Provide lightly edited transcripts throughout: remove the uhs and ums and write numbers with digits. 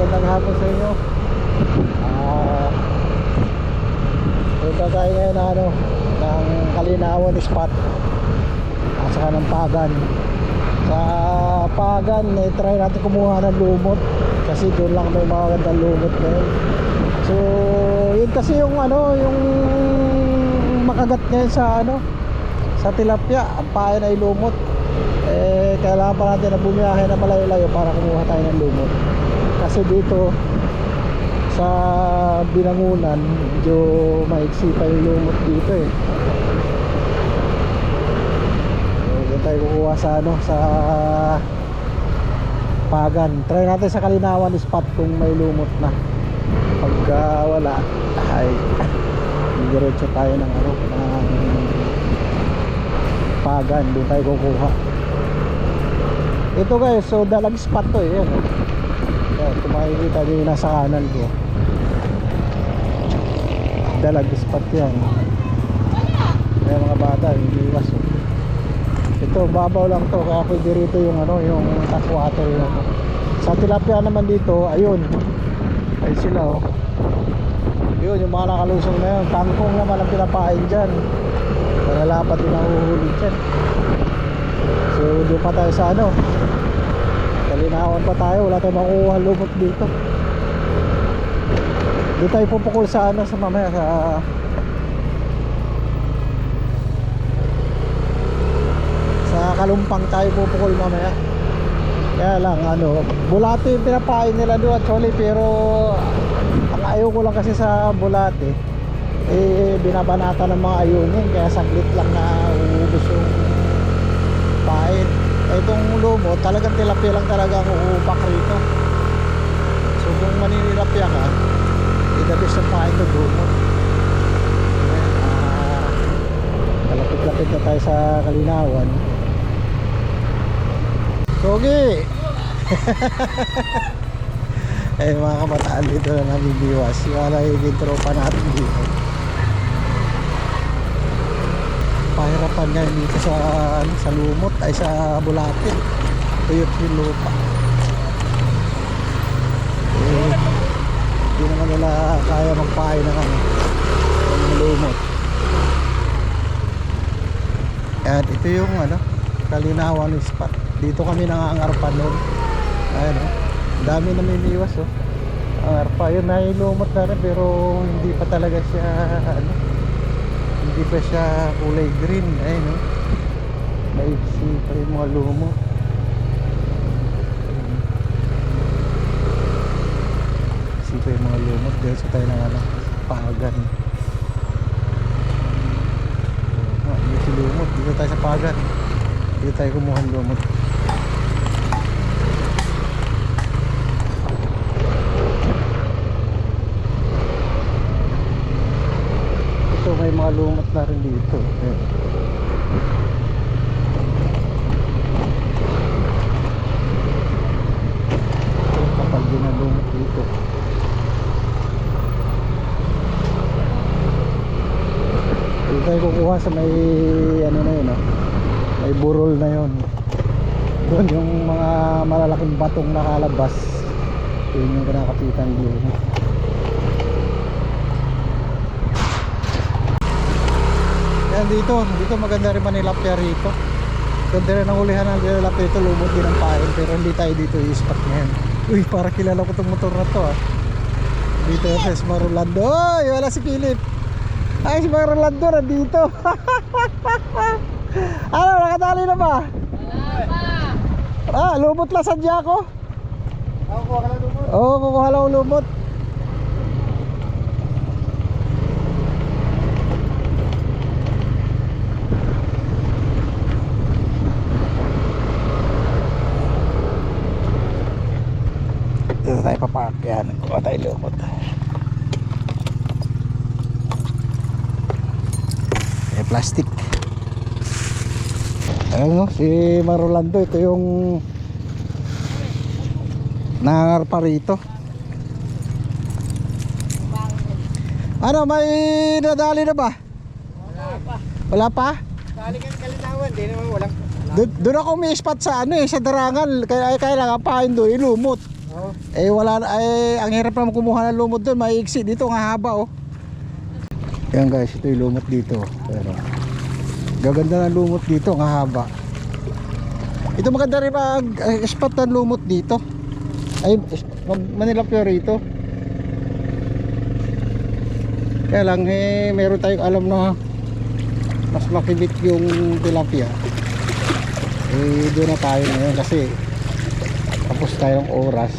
magandang hapon sa inyo. Punta tayo ngayon na ng Kalinawan spot at saka ng Pagan. Sa Pagan, try natin kumuha ng lumot kasi doon lang may mga gandang lumot ngayon. So yun kasi yung yung makagat ngayon sa tilapia, ang pain ay lumot. Kailangan pa natin na bumiyahe na malayo-layo para kumuha tayo ng lumot. Kasi dito sa Binangunan, medyo maiksi pa yung lumot dito Dito tayo kukuha sa Pagan. Try natin sa Kalinawan spot kung may lumot na. Pagka wala, ay diretso tayo ng ng Pagan. Doon tayo kukuha. Ito guys, so dalag spot to yan. Kung makikita nyo yung nasa kanan ko, dalag spot yan. Kaya mga bata, hindi iwas. Ito, babaw lang to, kaya pwede rito yung yung tap water yun. Sa tilapia naman dito, ayun. Ayun sila Yun, yung mga nakalusong na yun. Kangkong naman ang pinapain dyan. Malalapat din ang uhuli dyan. So, doon pa tayo sa Kalinawan pa tayo, wala tayong makukuha lumot dito. Doon tayo pupukol sa sa mamaya sa Kalumpang tayo pupukol mamaya. Kaya lang bulate yung pinapain nila doon actually, pero ang ayaw ko lang kasi sa bulate binabanata ng mga ayungin, kaya saglit lang na uubos yung pain. Itong lumot, talagang tilapia lang talaga ang uupak rito. So kung maninilapia ka, idabis ang pain ito lumot. Malapit-lapit na tayo sa Kalinawan. Sogi! Mga kabataan dito na nabibiwas. Yung nagiging tropa natin dito. Pahirapan ngayon dito sa lumot ay sa bulate. Tuyot yung lupa. Hindi naman nila kaya magpain ng lumot. At ito yung Kalinawan spot. Dito kami nangangarpa noon. Ayan dami na mimiwas Angarpa yun, nailumot na rin, pero hindi pa talaga siya hindi pa siya kulay green. Ayun maiksi pa yung mga lumot. Maiksi pa yung mga lumot. Dito tayo ng Pagan. Dito lumot. Dito tayo sa Pagan. Dito tayo kumuha ng lumot. May mga lumot na rin dito. Kapag ginalumot dito, dito tayo kukuha sa may na yun may burol na yun. Doon yung mga malalaking batong nakalabas, yun yung kinakapitan dito. Dito maganda rin manilapya rito. Ganda rin ang ulihan ng nilapya dito, lumot din ang pain, pero hindi tayo dito i-spot ngayon. Uy, para kilala ko itong motor na to Dito sa Marulando. Uy, wala si Philip. Ay, si Marulando nandito. Nakadali na ba? Wala pa. Lumot lang sadya ko. Kukuha ka lang lumot? Oo, kukuha lang lumot. Dito tayo papark. Yan, kuha tayo lumot. Plastic. Ayun si Marulando. Ito yung nangarpa rito. May nadali na ba? Wala pa? Dali ka ng Kalinawan, walang. Doon ako may spot sa sa Darangal. Kaya lang pain doon, ilumot. Oh. Eh wala na, ang hirap naman kumuha ng lumot doon, maiiksi dito, ang haba oh. Yan guys, ito yung lumot dito. Pero gaganda ng lumot dito, ang haba. Ito maganda rin ang spot ng lumot dito. Ay, Manila Fiorito. Kaya lang meron tayong alam na mas makibit yung tilapia. Doon na tayo ngayon kasi tapos tayong oras.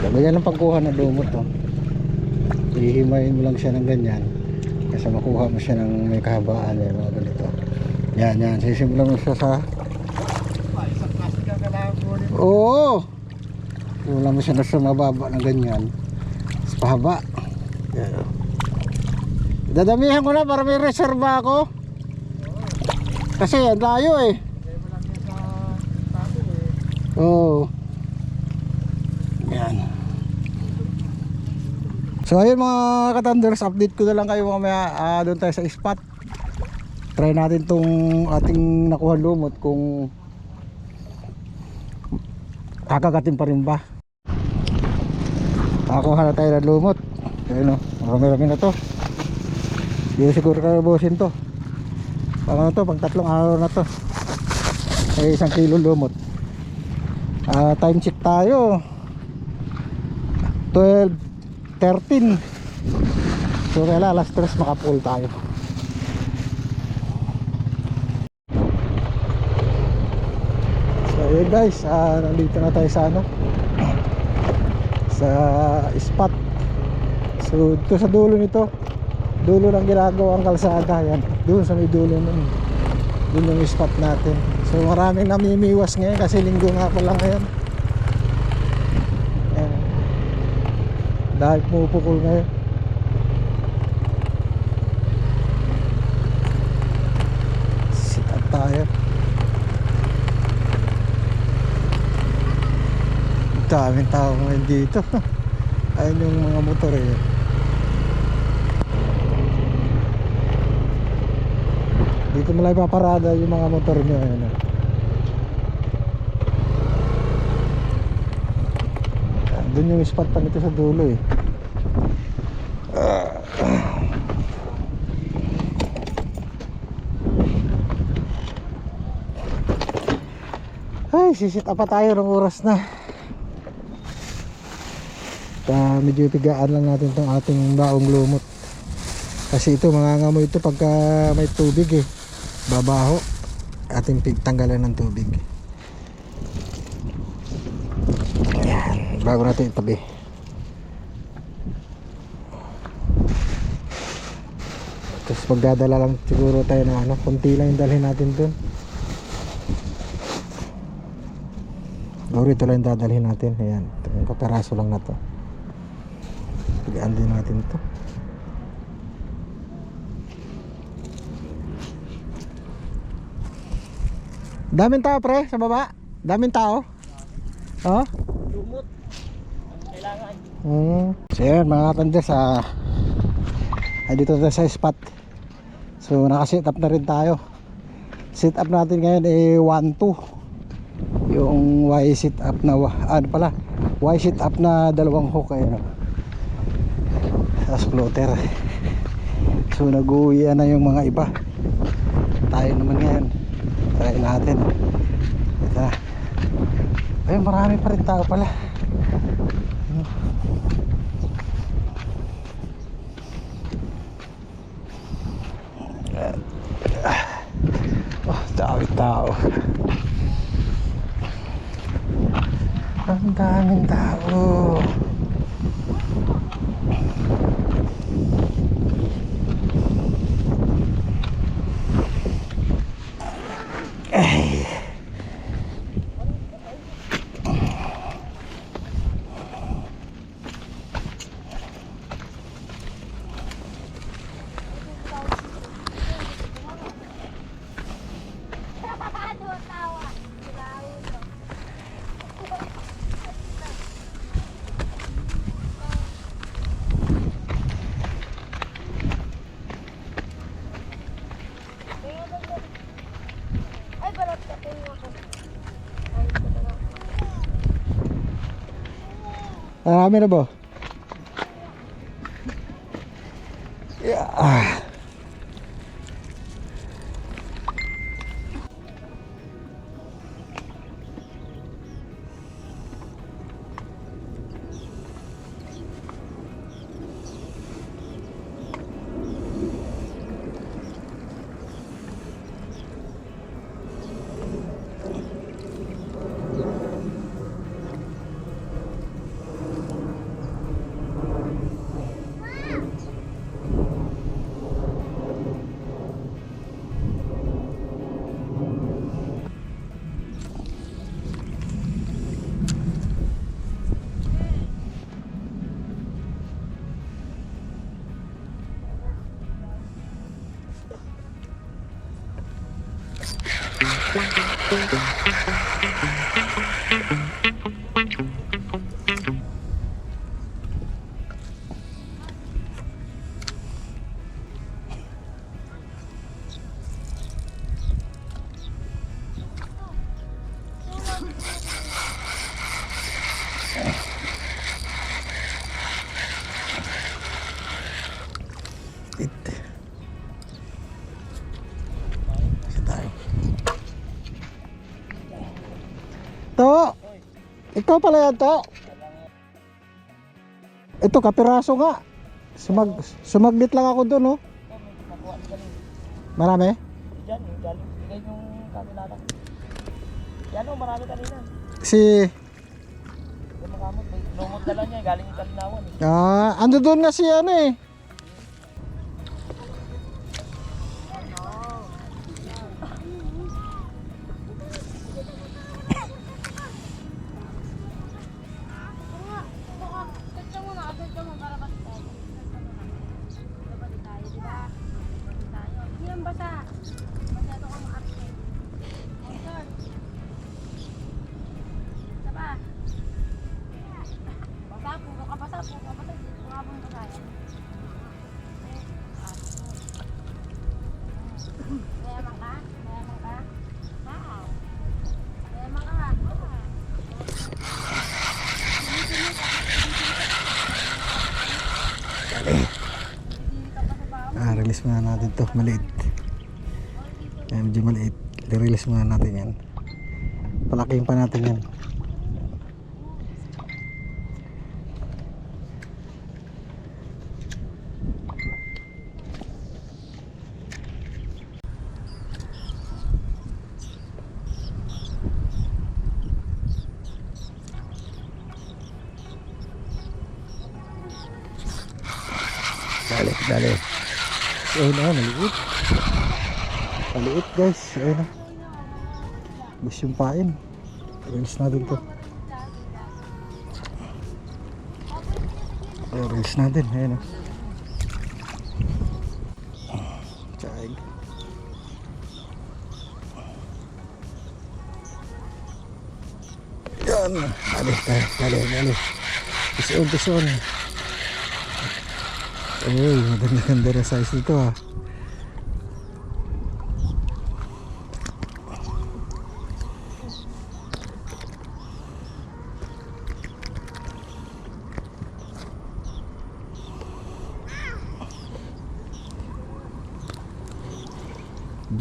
Ganyan ang pagkuha ng lumot oh. Ihimayin mo lang siya ng ganyan kasi makuha mo siya ng may kahabaan mga ganito. Yan, sisimulan mo siya sa Isang plastic ang kailangan kunin. oo, wala mo siya na sa mababa ng ganyan sa pahaba. Yan. Dadamihan ko na para may reserva ako kasi ang layo eh. Kaya mo lang yan sa tato eh. Oo. Yan. So ayun mga katanders, update ko na lang kayo mamaya. Doon tayo sa spot. Try natin tong ating nakuha lumot kung kakagatin pa rin ba. Nakakuha na tayo ng lumot. Ayun o, marami-rami na to. Hindi siguro karabusin to. Pang ano to, pang 3 araw na to. Ay 1 kilo lumot. Time check tayo 12:13. So kaya alas 3 makapull tayo. So yun guys, nandito na tayo sa ano, sa spot. So ito sa dulo nito, dulo lang ginagawa ang kalsada. Yan, doon sa may dulo nun, doon yung spot natin. So maraming namimiwas ngayon kasi linggo nga pa lang ngayon. Dahil pumupukol ngayon. Sit up tayo. Daming tao ngayon dito. Ayun yung mga motor eh. Dito mo lang ipaparada yung mga motor nyo. Ayun, eh. Doon yung spot pa nito sa dulo eh. Ay, sisit up pa tayo ng oras na. Medyo pigaan lang natin tong ating baong lumot. Kasi ito, mangangamoy ito pagka may tubig eh. Babaho. Ating tanggalan ng tubig. Bago natin itabi. Tapos magdadala lang siguro tayo na ano, konti lang yung dalhin natin dun. Siguro ito lang yung dadalhin natin. Ayan, yung kaperaso lang na to. Pigaan din natin to. Daming tao pre sa baba. Daming tao. Oh? Lumot. Kailangan. So yun mga katanders, dito tayo sa spot. So naka-set up na rin tayo. Set up natin ngayon 1-2. Yung Y set up na Y set up na 2 hook ayun. Tapos floater. So nag-uwian na yung mga iba. Tayo naman ngayon. Try natin. Ito na. Ayun, marami pa rin tao pala. Oh, daming tao. Ang daming tao. Ay. Marami na ba? Yeah. To, ikaw pala yan to. Ito kapiraso nga. Sumaglit lang ako doon, oh. Marami? Diyan, galing. Bigay yung kanilata. Yan o, marami kanina. Si Yung makamot, may lumot dala niya, galing yung kalinawan. ando doon nga si ano eh. Release muna natin to, maliit. Yan, medyo maliit. I-release muna natin yan. Palakihin pa natin yan. Dali. Ayun na, maliit. Maliit guys. Ayun na. Gusto yung pain. Release natin to. Release natin. Ayun na. Tsaig. Yan. Dali. Tison. Uy, maganda na size nito ah.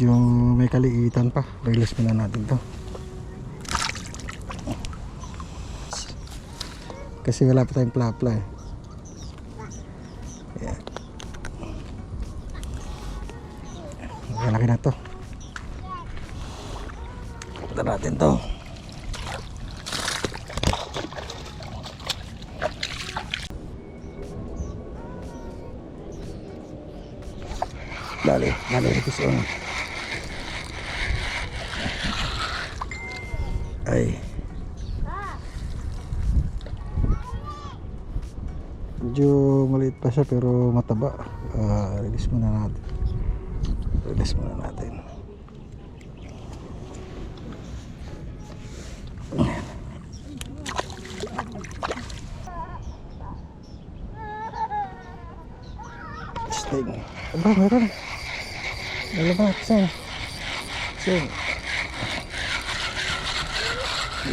Yung may kaliitan pa, release muna natin to. Kasi wala pa tayong plapla eh. Ayan. Malaki na to. Punta natin to. Dali ito siya. Ay. Medyo maliit pa siya pero mataba. Release muna natin. Sting. Aba, meron. Lalabas. Sing.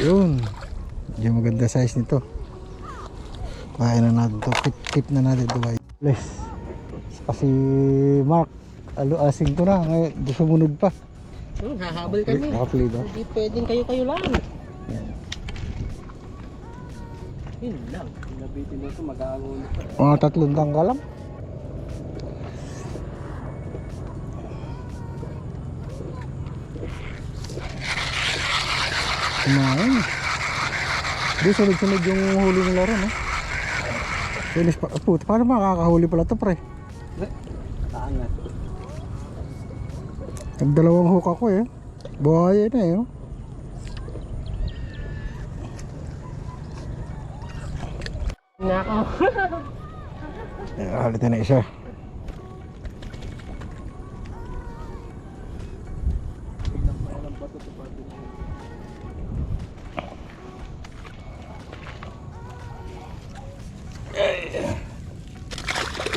Yun. Medyo maganda size nito. Kaya na natin to. Keep na natin to guys. Bless. Kasi Mark, asing ko na. Ngayon, sumunod pa. Hahabol kami. Nakaplay ba? Hindi pwedeng kayo lang. Yan. Yun lang. Nabitin mo ito, mag-aangulo pa. Mga 3 tanggalam. Kumain. Di sunod-sunod yung huli ng laro, no? Finish pa. Puto, paano makakahuli pala to, pre? Kaangat. Nagdalawang hook ako eh. Buhaya na eh. Oh. Nako. Halitan na isa.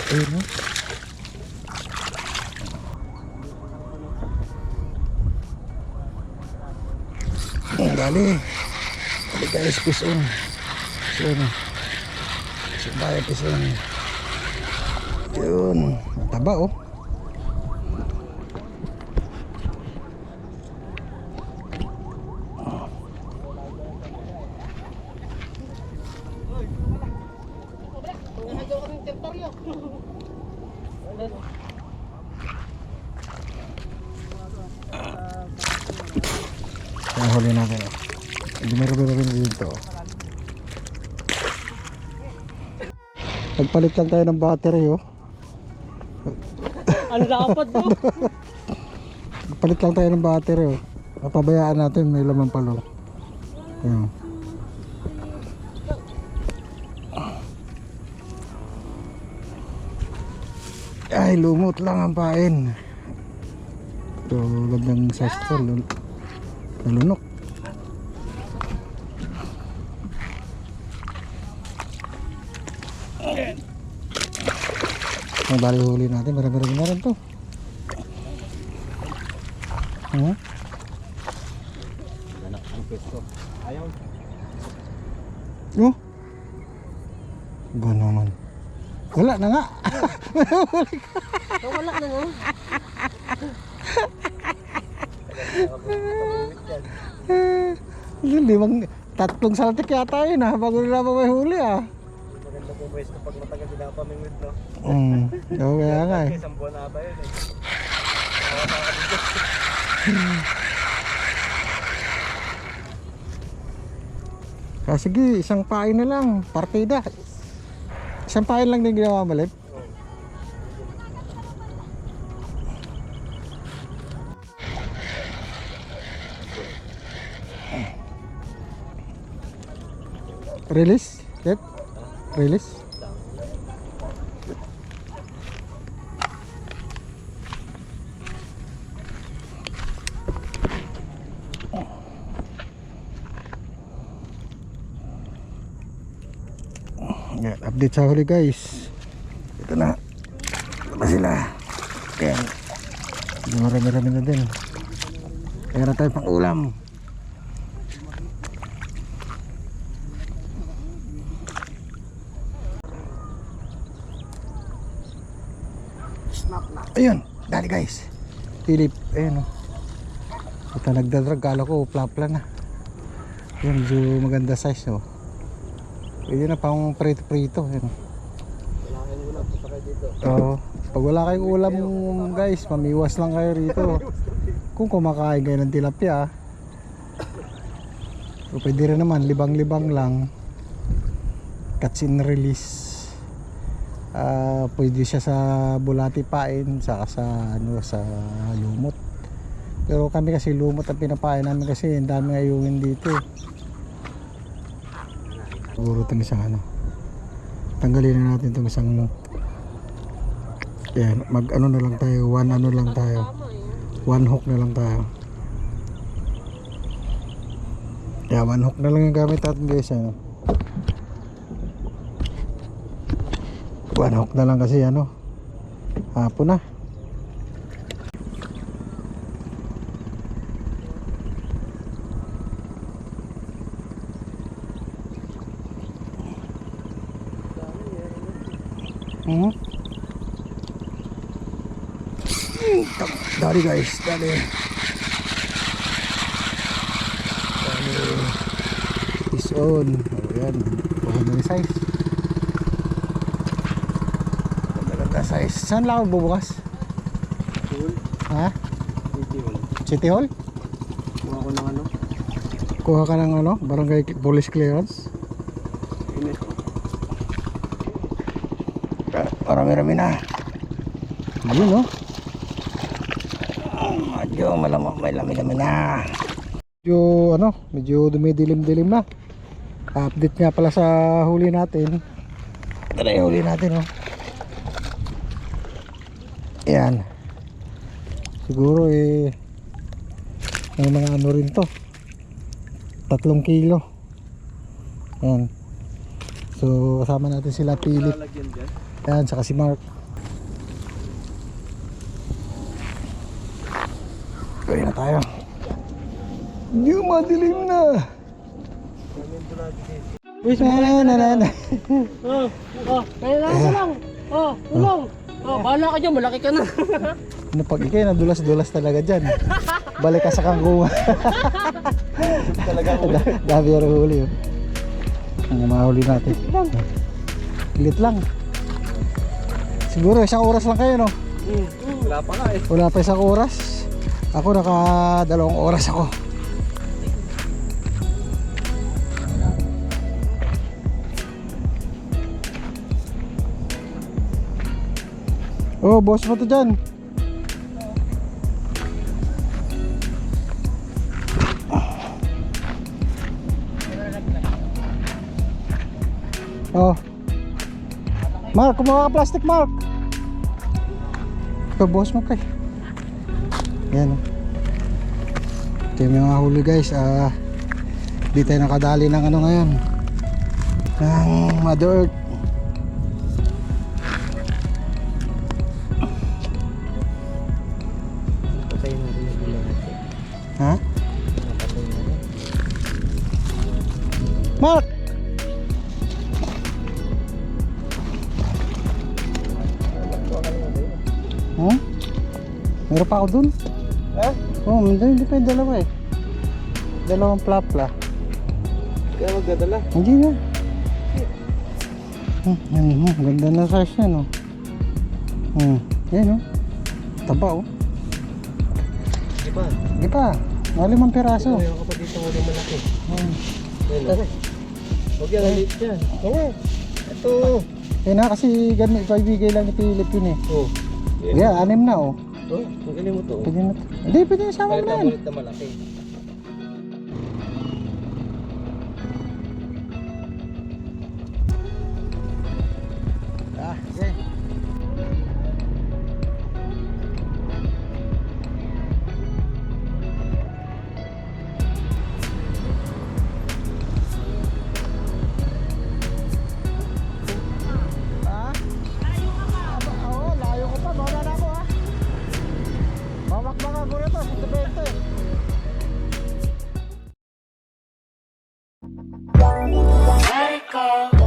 Ayun, no? Dali. Dali guys, fish on. Fish on. Fish tayo, fish on. Yun. Taba oh. Ang huli natin oh. Dumiro-biro dito. Nagpalit lang tayo ng battery oh. Ano dapat to? Nagpalit lang tayo ng battery oh. Papabayaan natin, may laman palo. Ayan. Ay, lumot lang ang pain. Ito, gandang size to. Nalunok. Ang bali huli natin, marami-rami na rin to. Anak ang pesto. Ayaw. Oh? Ba naman? Wala na nga. Wala na nga. Tatlong saltik yata yun bago nila pa may huli Maganda po pwesto pag matagal pinapamingwit, no? Oo, kaya nga eh. Isang buwan na ata yun eh. Sige, isang pain na lang, partida. Isang pain lang din ginawa malip. Release? Yep. Release? Yan, update sa huli guys. Ito na. Ito na sila. Yan. Marami-rami na din. Kaya na tayo pang ulam. Ayun, dali guys. Philip, ayun o. Ito nagdadrag, kala ko plapla na. Ayun, medyo maganda size o. Pwede na pang prito-prito. Ayun. Wala kayong ulam, punta kayo dito. Oo. Pag wala kayong ulam guys, mamiwas lang kayo rito. Kung kumakain kayo ng tilapia, so, pwede rin naman, libang-libang lang. Catch and release. Pwede siya sa bulati pain, saka sa sa lumot. Pero kami kasi lumot ang pinapain namin kasi ang dami ngayungin dito. Siguro itong isang tanggalin na natin itong isang yan, mag ano na lang tayo, one hook na lang tayo. One hook na lang yung gamit natin guys. One hook na lang kasi hapon na. Hmm? Dali guys, dali. Is on. Oh, yan. Bukan na yung size. Maganda size. Saan lang ako bubukas? Ha? City Hall? Kuha ko ng ano? Kuha ka ng ano? Barangay Police Clearance? Marami-rami na. Yun no? Medyo malamang may lami-lami na. Medyo ano, medyo dumidilim-dilim na. Update nga pala sa huli natin. Tara yung huli natin oh. Yan. Siguro may mga ano rin to. 3 kilo. Yan. So kasama natin sila Philip. Yan, saka si Mark. Gawin na tayo. Hindi madilim na. Na. Kailangan ko lang. Tulong. Bahala ka dyan, malaki ka na. Ano pag ikay nadulas-dulas talaga dyan. Balik ka sa kangkungan. Dami yung huli yun. Ang mahuli natin. Ilit lang. Siguro isang oras lang kayo no? Wala pa nga eh. Wala pa isang oras. Ako naka 2 oras ako. Oh, boss mo to dyan. Oh. Mark, kumuha ka plastic, Mark. Ito, boss mo, pre. Yan. Ito yung mga huli, guys. Di tayo nakadali ng ano ngayon. Ng Mother Earth. Patayin natin yung gula natin. Ha? Patayin natin. Mark! Meron pa ako dun. Ha? Oo, hindi pa yung dalawa eh. Dalawang plapla. Kaya magdadala. Hindi na. Ganda na size yan oh. Yan oh. Taba oh. Di ba? Di pa. Mga 5 piraso. Mayroon ka pa dito ulit malaki. Yan o. Huwag yan, ulit yan. Oo. Ito. Kaya na kasi ganun, ibigay lang ni Philip yun eh. Oo. Yeah, 6 na oh. Oh, ang galing mo to. Pwede na to. Hindi, pwede na sama mo na Palitan yan. mo ulit na malaki. Okay. Let it go.